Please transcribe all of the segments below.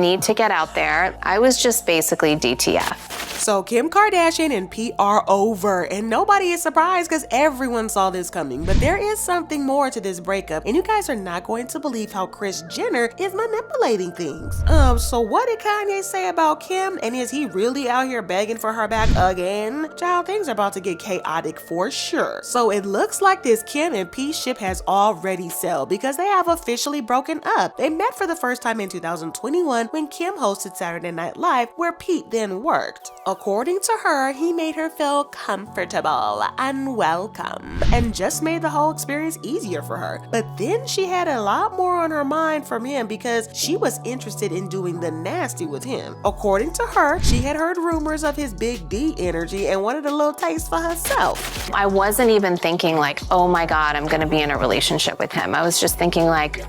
need to get out there. I was just basically DTF. So Kim Kardashian and Pete are over, and nobody is surprised because everyone saw this coming. But there is something more to this breakup, and you guys are not going to believe how Kris Jenner is manipulating things. So what did Kanye say about Kim, and is he really out here begging for her back again? Child, things are about to get chaotic for sure. So it looks like this Kim and Pete ship has already sailed because they have officially broken up. They met for the first time in 2021 when Kim hosted Saturday Night Live, where Pete then worked. According to her, he made her feel comfortable and welcome and just made the whole experience easier for her. But then she had a lot more on her mind from him because she was interested in doing the nasty with him. According to her, she had heard rumors of his big D energy and wanted a little taste for herself. I wasn't even thinking like, oh my God, I'm gonna be in a relationship with him. I was just thinking like,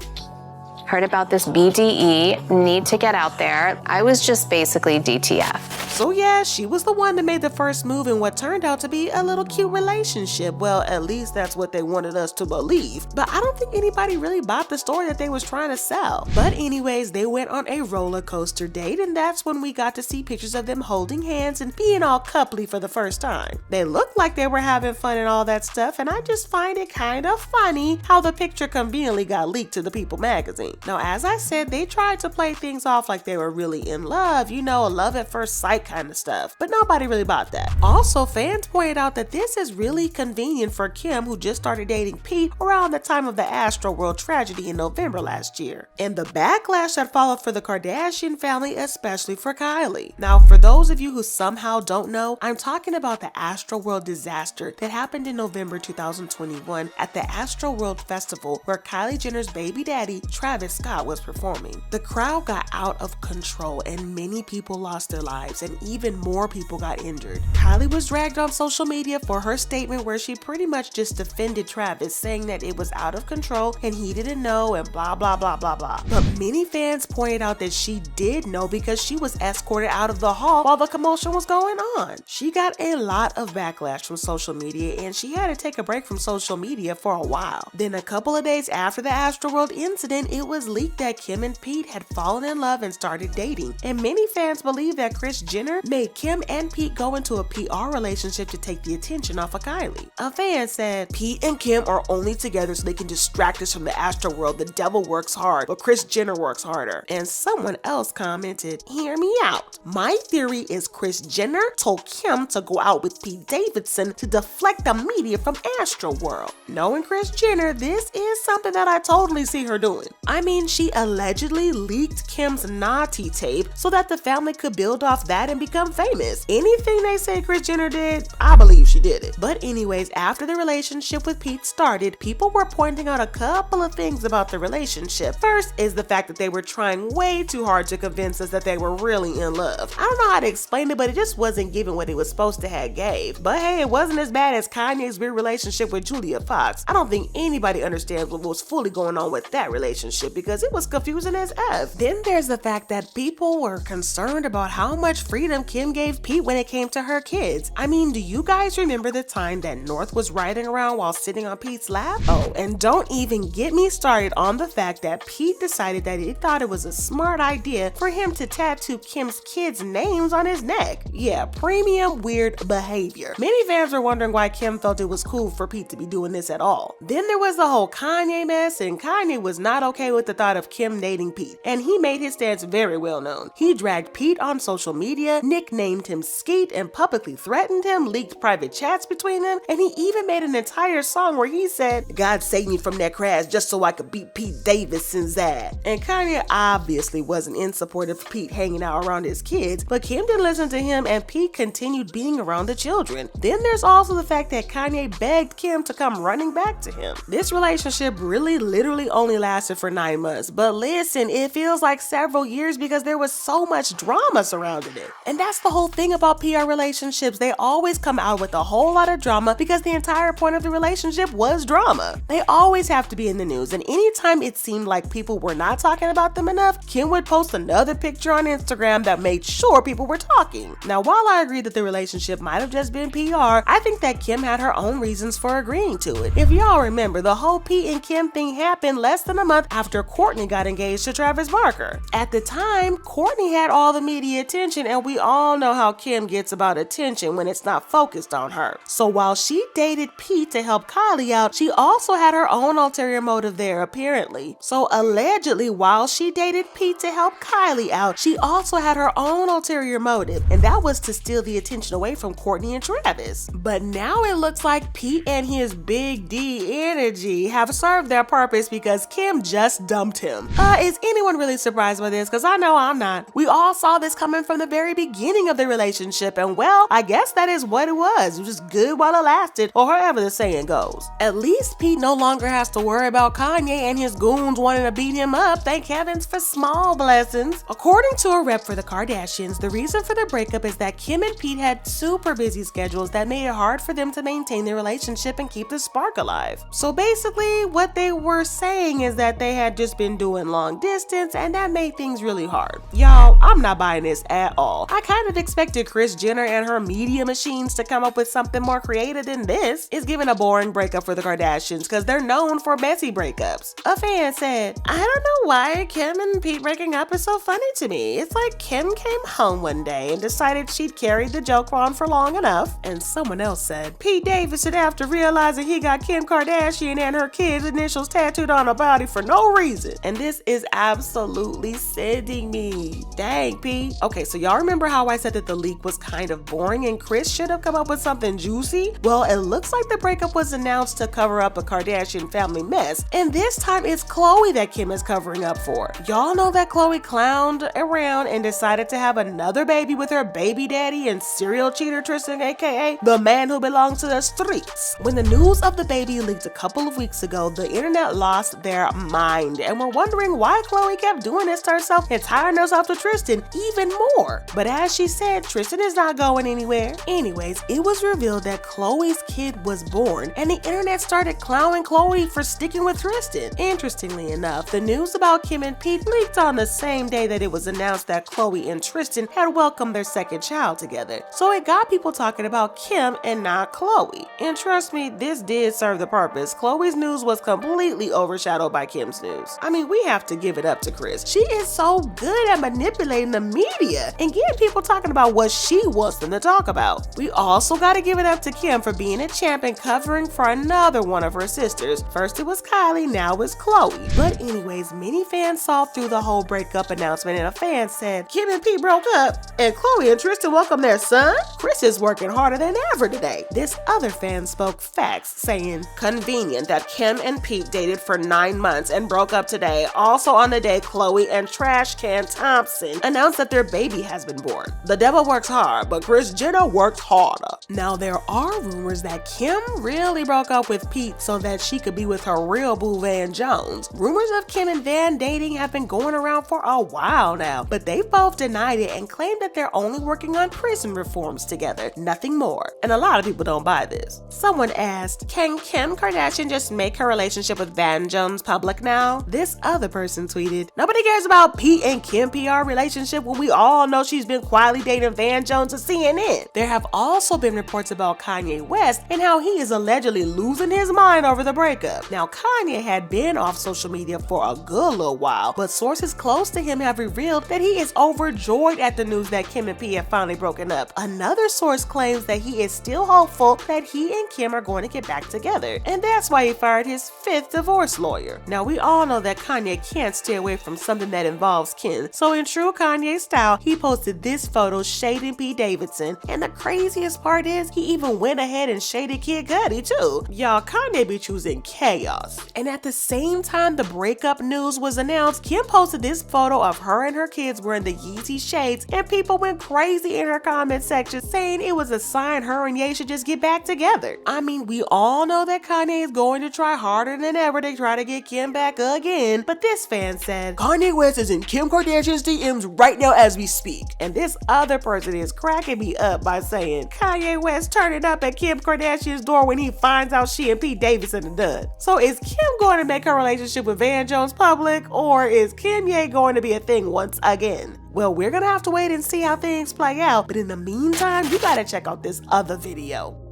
heard about this BDE, need to get out there. I was just basically DTF. So yeah, she was the one that made the first move in what turned out to be a little cute relationship. Well, at least that's what they wanted us to believe. But I don't think anybody really bought the story that they was trying to sell. But anyways, they went on a roller coaster date, and that's when we got to see pictures of them holding hands and being all coupley for the first time. They looked like they were having fun and all that stuff, and I just find it kind of funny how the picture conveniently got leaked to the People magazine. Now, as I said, they tried to play things off like they were really in love, you know, a love at first sight kind of stuff, but nobody really bought that. Also, fans pointed out that this is really convenient for Kim, who just started dating Pete around the time of the Astroworld tragedy in November last year, and the backlash that followed for the Kardashian family, especially for Kylie. Now, for those of you who somehow don't know, I'm talking about the Astroworld disaster that happened in November 2021 at the Astroworld Festival, where Kylie Jenner's baby daddy, Travis Scott, was performing. The crowd got out of control and many people lost their lives, and even more people got injured. Kylie was dragged on social media for her statement where she pretty much just defended Travis, saying that it was out of control and he didn't know and blah blah blah blah blah. But many fans pointed out that she did know because she was escorted out of the hall while the commotion was going on. She got a lot of backlash from social media, and she had to take a break from social media for a while. Then a couple of days after the Astroworld incident, it was leaked that Kim and Pete had fallen in love and started dating, and many fans believe that Kris Jenner made Kim and Pete go into a PR relationship to take the attention off of Kylie. A fan said, "Pete and Kim are only together so they can distract us from the Astroworld. The devil works hard, but Kris Jenner works harder." And someone else commented, "Hear me out. My theory is Kris Jenner told Kim to go out with Pete Davidson to deflect the media from Astroworld." Knowing Kris Jenner, this is something that I totally see her doing. I mean, she allegedly leaked Kim's naughty tape so that the family could build off that and become famous. Anything they say Kris Jenner did, I believe she did it. But anyways, after the relationship with Pete started, people were pointing out a couple of things about the relationship. First is the fact that they were trying way too hard to convince us that they were really in love. I don't know how to explain it, but it just wasn't giving what it was supposed to have gave. But hey, it wasn't as bad as Kanye's weird relationship with Julia Fox. I don't think anybody understands what was fully going on with that relationship because it was confusing as F. Then there's the fact that people were concerned about how much freedom Kim gave Pete when it came to her kids. I mean, do you guys remember the time that North was riding around while sitting on Pete's lap? Oh, and don't even get me started on the fact that Pete decided that he thought it was a smart idea for him to tattoo Kim's kids' names on his neck. Yeah, premium weird behavior. Many fans were wondering why Kim felt it was cool for Pete to be doing this at all. Then there was the whole Kanye mess, and Kanye was not okay with the thought of Kim dating Pete, and he made his stance very well known. He dragged Pete on social media, nicknamed him Skeet, and publicly threatened him, leaked private chats between them, and he even made an entire song where he said, "God saved me from that crash just so I could beat Pete Davidson's ass." And Kanye obviously wasn't in support of Pete hanging out around his kids, but Kim didn't listen to him and Pete continued being around the children. Then there's also the fact that Kanye begged Kim to come running back to him. This relationship really literally only lasted for 9 months, but listen, it feels like several years because there was so much drama surrounding it. And that's the whole thing about PR relationships. They always come out with a whole lot of drama because the entire point of the relationship was drama. They always have to be in the news, and anytime it seemed like people were not talking about them enough, Kim would post another picture on Instagram that made sure people were talking. Now, while I agree that the relationship might have just been PR, I think that Kim had her own reasons for agreeing to it. If y'all remember, the whole Pete and Kim thing happened less than a month after Kourtney got engaged to Travis Barker. At the time, Kourtney had all the media attention, and we all know how Kim gets about attention when it's not focused on her. So while she dated Pete to help Kylie out, she also had her own ulterior motive there, apparently. So allegedly, while she dated Pete to help Kylie out, she also had her own ulterior motive, and that was to steal the attention away from Kourtney and Travis. But now it looks like Pete and his big D energy have served their purpose because Kim just dumped him. Is anyone really surprised by this? Because I know I'm not. We all saw this coming from the very beginning of the relationship, and well, I guess that is what it was. It was just good while it lasted, or however the saying goes. At least Pete no longer has to worry about Kanye and his goons wanting to beat him up. Thank heavens for small blessings. According to a rep for the Kardashians, the reason for the breakup is that Kim and Pete had super busy schedules that made it hard for them to maintain their relationship and keep the spark alive. So basically, what they were saying is that they had just been doing long distance, and that made things really hard. Y'all, I'm not buying this at all. I kind of expected Kris Jenner and her media machines to come up with something more creative than this. It's giving a boring breakup for the Kardashians because they're known for messy breakups. A fan said, "I don't know why Kim and Pete breaking up is so funny to me. It's like Kim came home one day and decided she'd carried the joke on for long enough." And someone else said, "Pete Davidson, after realizing he got Kim Kardashian and her kids' initials tattooed on her body for no reason." And this is absolutely sending me. Dang, Pete. Okay, so y'all remember how I said that the leak was kind of boring and Kris should have come up with something juicy? Well, it looks like the breakup was announced to cover up a Kardashian family mess, and this time it's Khloé that Kim is covering up for. Y'all know that Khloé clowned around and decided to have another baby with her baby daddy and serial cheater Tristan, aka the man who belongs to the streets. When the news of the baby leaked a couple of weeks ago, the internet lost their mind and were wondering why Khloé kept doing this to herself and tying herself to Tristan even more. But as she said, Tristan is not going anywhere. Anyways, it was revealed that Khloé's kid was born, and the internet started clowning Khloé for sticking with Tristan. Interestingly enough, the news about Kim and Pete leaked on the same day that it was announced that Khloé and Tristan had welcomed their second child together. So it got people talking about Kim and not Khloé. And trust me, this did serve the purpose. Khloé's news was completely overshadowed by Kim's news. I mean, we have to give it up to Kris. She is so good at manipulating the media and getting people talking about what she wants them to talk about. We also gotta give it up to Kim for being a champ and covering for another one of her sisters. First it was Kylie, now it's Khloé. But anyways, many fans saw through the whole breakup announcement, and a fan said, "Kim and Pete broke up and Khloé and Tristan welcomed their son? Kris is working harder than ever today." This other fan spoke facts, saying, "Convenient that Kim and Pete dated for 9 months and broke up today. Also on the day Khloé and Trash Can Thompson announced that their baby has been born. The devil works hard, but Kris Jenner works harder." Now there are rumors that Kim really broke up with Pete so that she could be with her real boo Van Jones. Rumors of Kim and Van dating have been going around for a while now, but they've both denied it and claimed that they're only working on prison reforms together, nothing more. And a lot of people don't buy this. Someone asked, "Can Kim Kardashian just make her relationship with Van Jones public now?" This other person tweeted, "Nobody cares about Pete and Kim PR relationship when we all know she's been quietly dating Van Jones to CNN." There have also been reports about Kanye West and how he is allegedly losing his mind over the breakup. Now, Kanye had been off social media for a good little while, but sources close to him have revealed that he is overjoyed at the news that Kim and Pete have finally broken up. Another source claims that he is still hopeful that he and Kim are going to get back together, and that's why he fired his 5th divorce lawyer. Now, we all know that Kanye can't stay away from something that involves Kim, so in true Kanye style, he posted this photo shading Pete Davidson, and the craziest part is he even went ahead and shaded Kid Cudi too. Y'all, Kanye be choosing chaos. And at the same time the breakup news was announced, Kim posted this photo of her and her kids wearing the Yeezy shades, and people went crazy in her comment section saying it was a sign her and Ye should just get back together. I mean, we all know that Kanye is going to try harder than ever to try to get Kim back again, but this fan said, "Kanye West is in Kim Kardashian's DMs right now as we speak." And And this other person is cracking me up by saying Kanye West turning up at Kim Kardashian's door when he finds out she and Pete Davidson are done. So is Kim going to make her relationship with Van Jones public, or is Kanye going to be a thing once again? Well, we're gonna have to wait and see how things play out, but in the meantime, you gotta check out this other video.